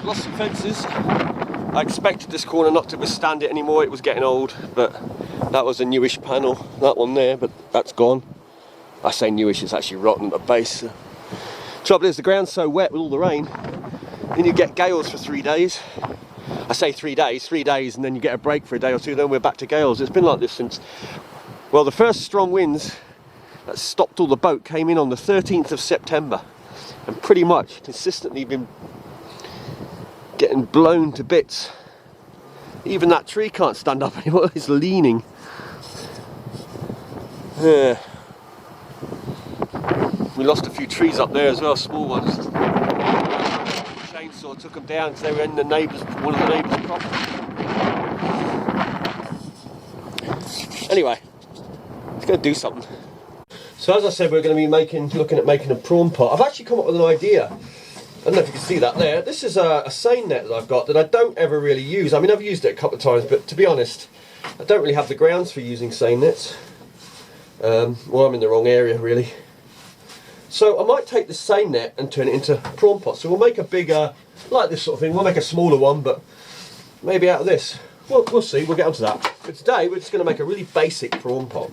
lost some fences. I expected this corner not to withstand it anymore, it was getting old, but that was a newish panel, that one there, but that's gone. I say newish, it's actually rotten at the base. Trouble is the ground's so wet with all the rain, then you get gales for 3 days. I say 3 days, and then you get a break for a day or two, then we're back to gales. It's been like this since, well, the first strong winds that stopped all the boat came in on the 13th of September, and pretty much consistently been getting blown to bits. Even that tree can't stand up anymore, it's leaning. Yeah. We lost a few trees up there as well, small ones. Chainsaw took them down because they were in the neighbour's, one of the neighbour's property. Anyway, let's go do something. So as I said, we're going to be looking at making a prawn pot. I've actually come up with an idea. I don't know if you can see that there. This is a seine net that I've got that I don't ever really use. I mean, I've used it a couple of times, but to be honest, I don't really have the grounds for using seine nets. Well, I'm in the wrong area really. So I might take the seine net and turn it into prawn pot. So we'll make a bigger, like this sort of thing. We'll make a smaller one, but maybe out of this. We'll see, we'll get onto that. But today we're just going to make a really basic prawn pot.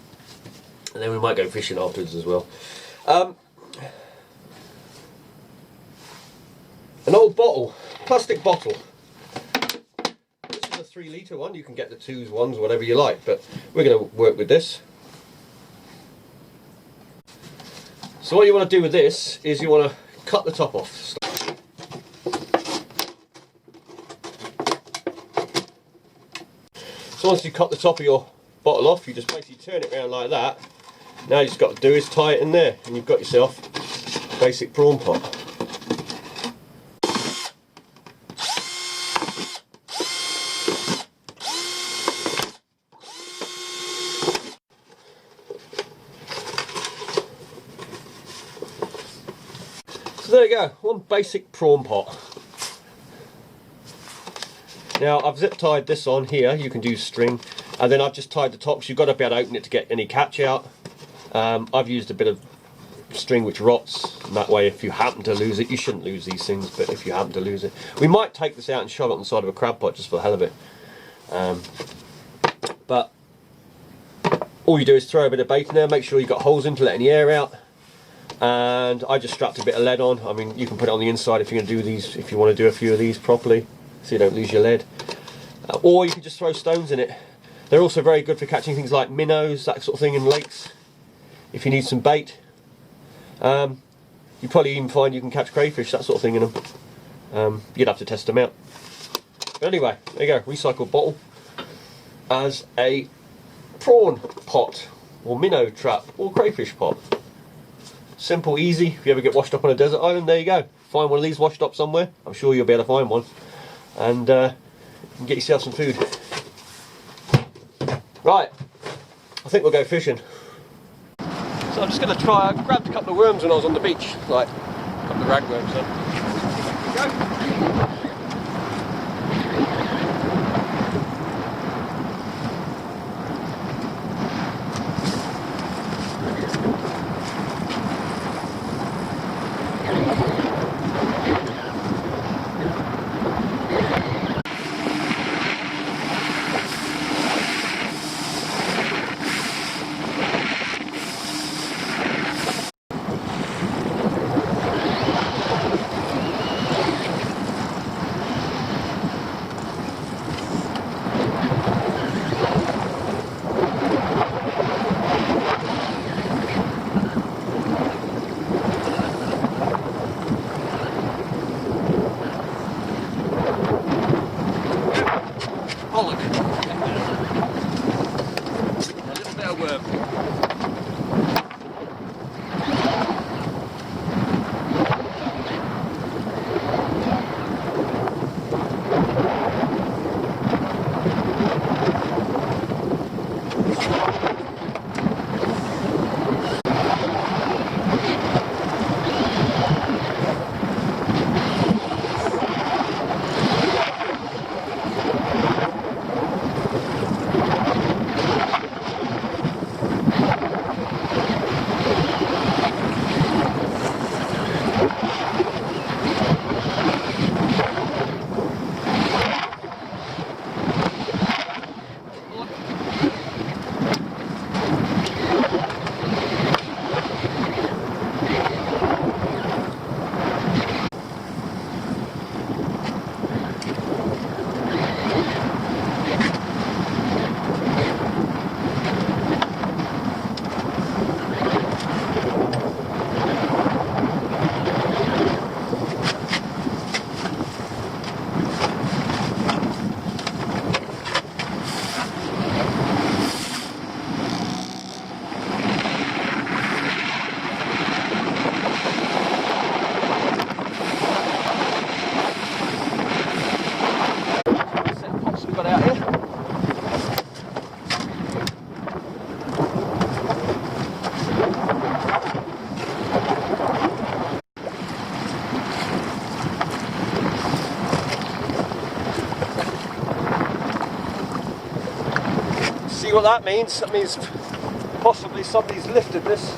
And then we might go fishing afterwards as well. An old bottle, plastic bottle. This is a 3 litre one. You can get the 2s, 1s, whatever you like, but we're going to work with this. So what you want to do with this is you want to cut the top off. So once you cut the top of your bottle off, you just basically turn it around like that. Now you've just got to do is tie it in there, and you've got yourself a basic prawn pot. So there you go, one basic prawn pot. Now I've zip tied this on here, you can do string, and then I've just tied the top, so you've got to be able to open it to get any catch out. I've used a bit of string which rots, and that way if you happen to lose it, you shouldn't lose these things, but if you happen to lose it, we might take this out and shove it on the side of a crab pot just for the hell of it. But all you do is throw a bit of bait in there, make sure you've got holes in to let any air out. And I just strapped a bit of lead on. I mean, you can put it on the inside if you're going to do these, if you want to do a few of these properly, so you don't lose your lead. Or you can just throw stones in it. They're also very good for catching things like minnows, that sort of thing in lakes. If you need some bait, you probably even find you can catch crayfish, that sort of thing in them. You'd have to test them out. But anyway, there you go, recycled bottle as a prawn pot, or minnow trap, or crayfish pot. Simple, easy. If you ever get washed up on a desert island, there you go. Find one of these washed up somewhere. I'm sure you'll be able to find one. And you can get yourself some food. Right, I think we'll go fishing. So I'm just going to try, I grabbed a couple of worms when I was on the beach, like a couple of ragworms. So. Here we go. that means. That means possibly somebody's lifted this.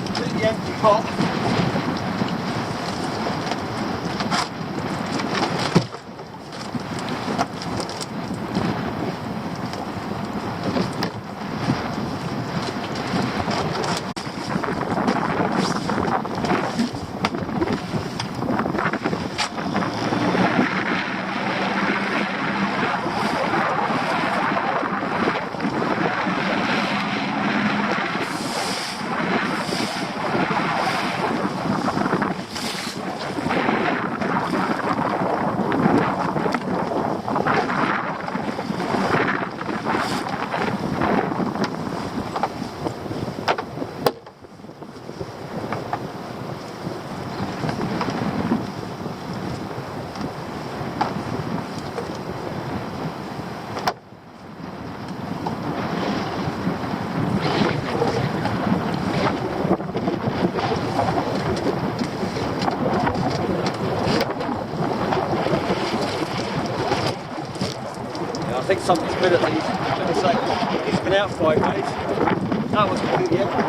Completely empty pot. I think something's been at these. Like I say, he's been out 5 days. That one's completely empty.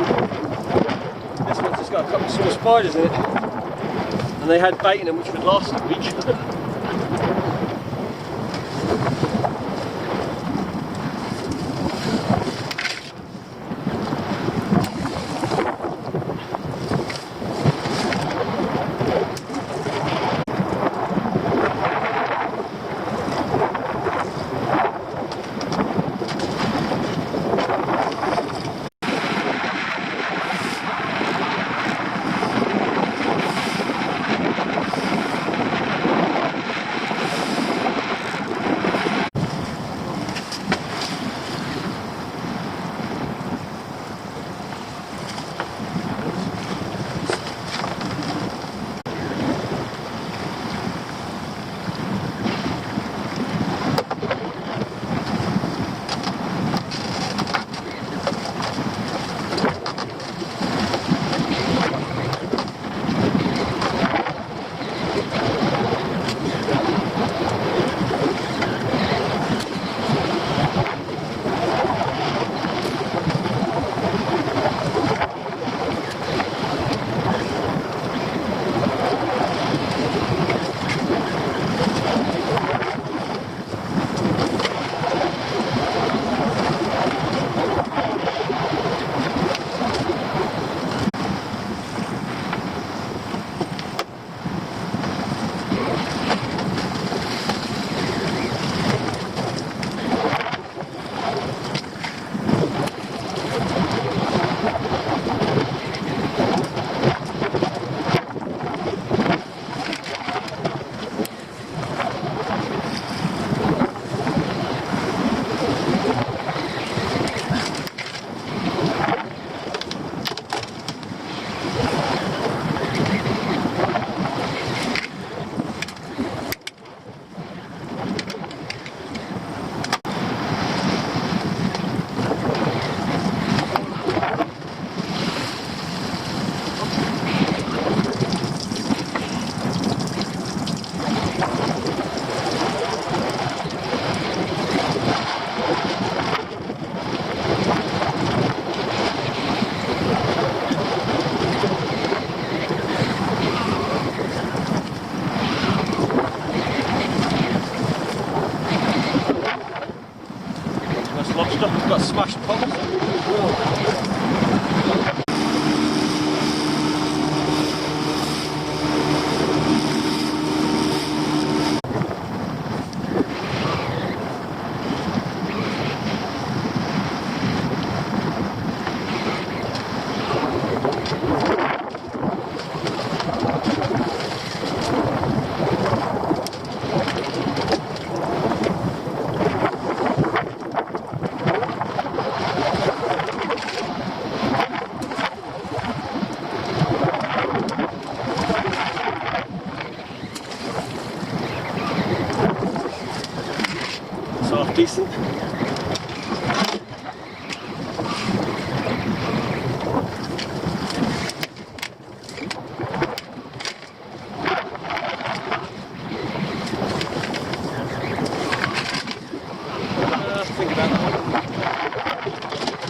This one's just got a couple of small spiders in it. And they had bait in them which would last a week. Lobster, it's got smashed pots. Decent. think about that.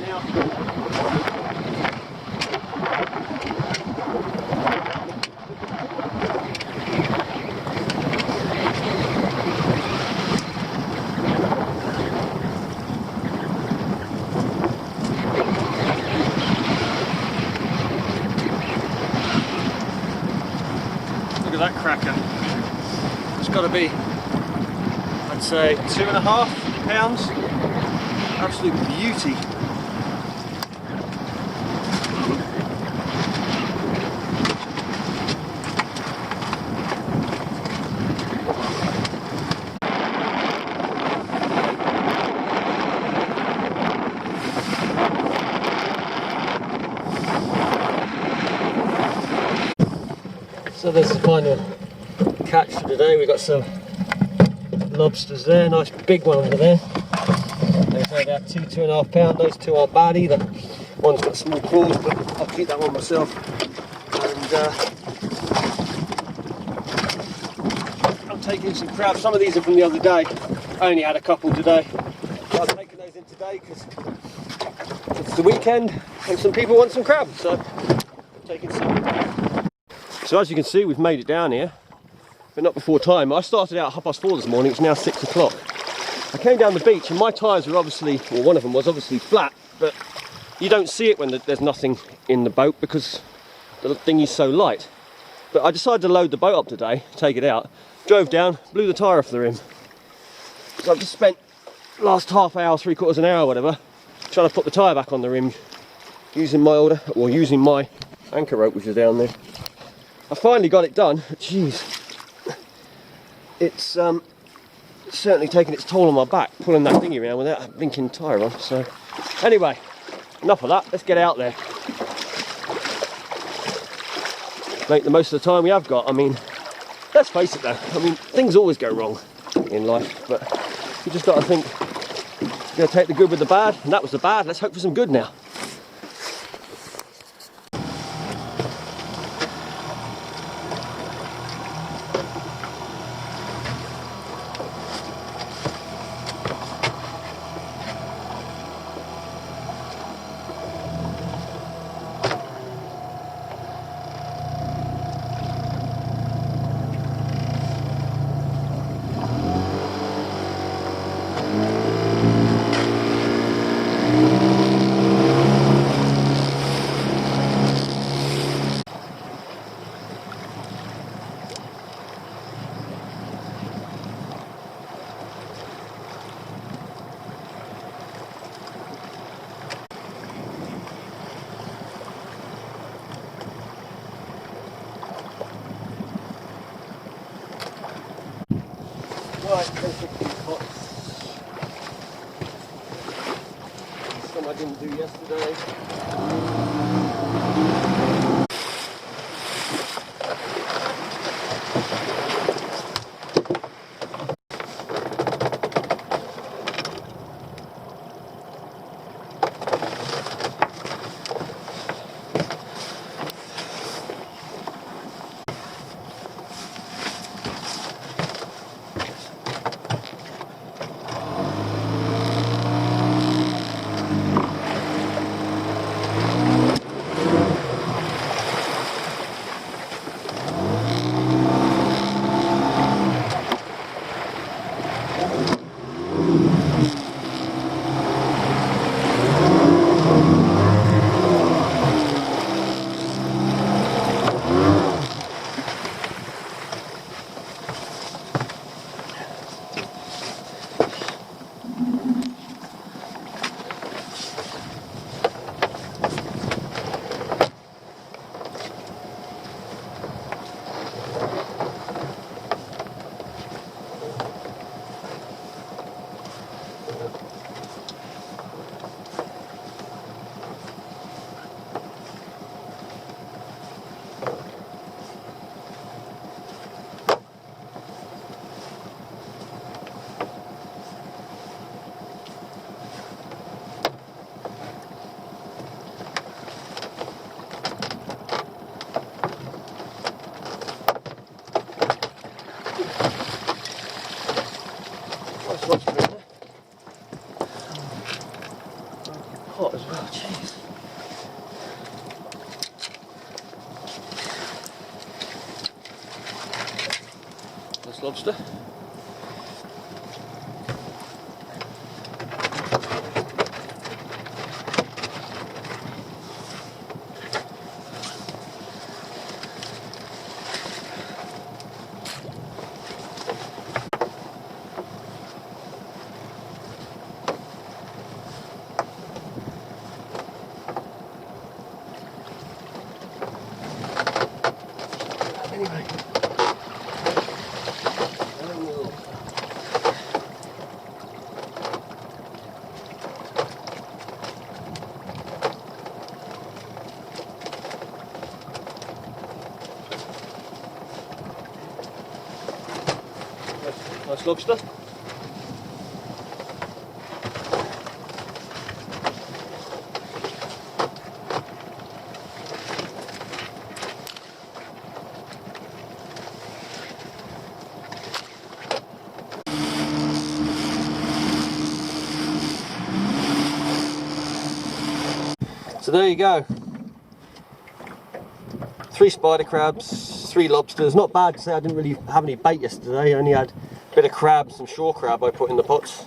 Now, look at that cracker. It's got to be, I'd say, 2.5 pounds. Absolute beauty. So there's the final catch for today. We've got some lobsters there, nice big one under there. They're about 2.5 pound. Those two aren't bad either. One's got small claws, but I'll keep that one myself. And I'm taking some crabs. Some of these are from the other day. I only had a couple today. But I'm taking those in today because it's the weekend and some people want some crabs. So I'm taking some. So as you can see, we've made it down here, but not before time. I started out at 4:30 this morning. It's now 6 o'clock. I came down the beach and my tyres were obviously, well, one of them was obviously flat, but you don't see it when there's nothing in the boat because the thing is so light. But I decided to load the boat up today, take it out, drove down, blew the tyre off the rim. So I've just spent the last half hour, 3/4 an hour, whatever, trying to put the tyre back on the rim using my anchor rope, which is down there. I finally got it done. Jeez, it's certainly taking its toll on my back, pulling that thingy around without a blinking tyre on. So anyway, enough of that, let's get out there. Make the most of the time we have got. I mean, let's face it though, I mean, things always go wrong in life, but you just got to think, you're going to take the good with the bad, and that was the bad. Let's hope for some good now. Right, basically pots. Some I didn't do yesterday. pot as well, jeez. That's lobster. Anyway. Nice lobster. So there you go. 3 spider crabs, 3 lobsters. Not bad to say. I didn't really have any bait yesterday. I only had a bit of crab, some shore crab I put in the pots.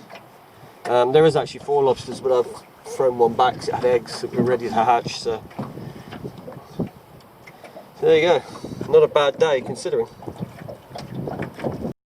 There is actually 4 lobsters, but I've thrown one back because it had eggs that were ready to hatch. So there you go. Not a bad day considering.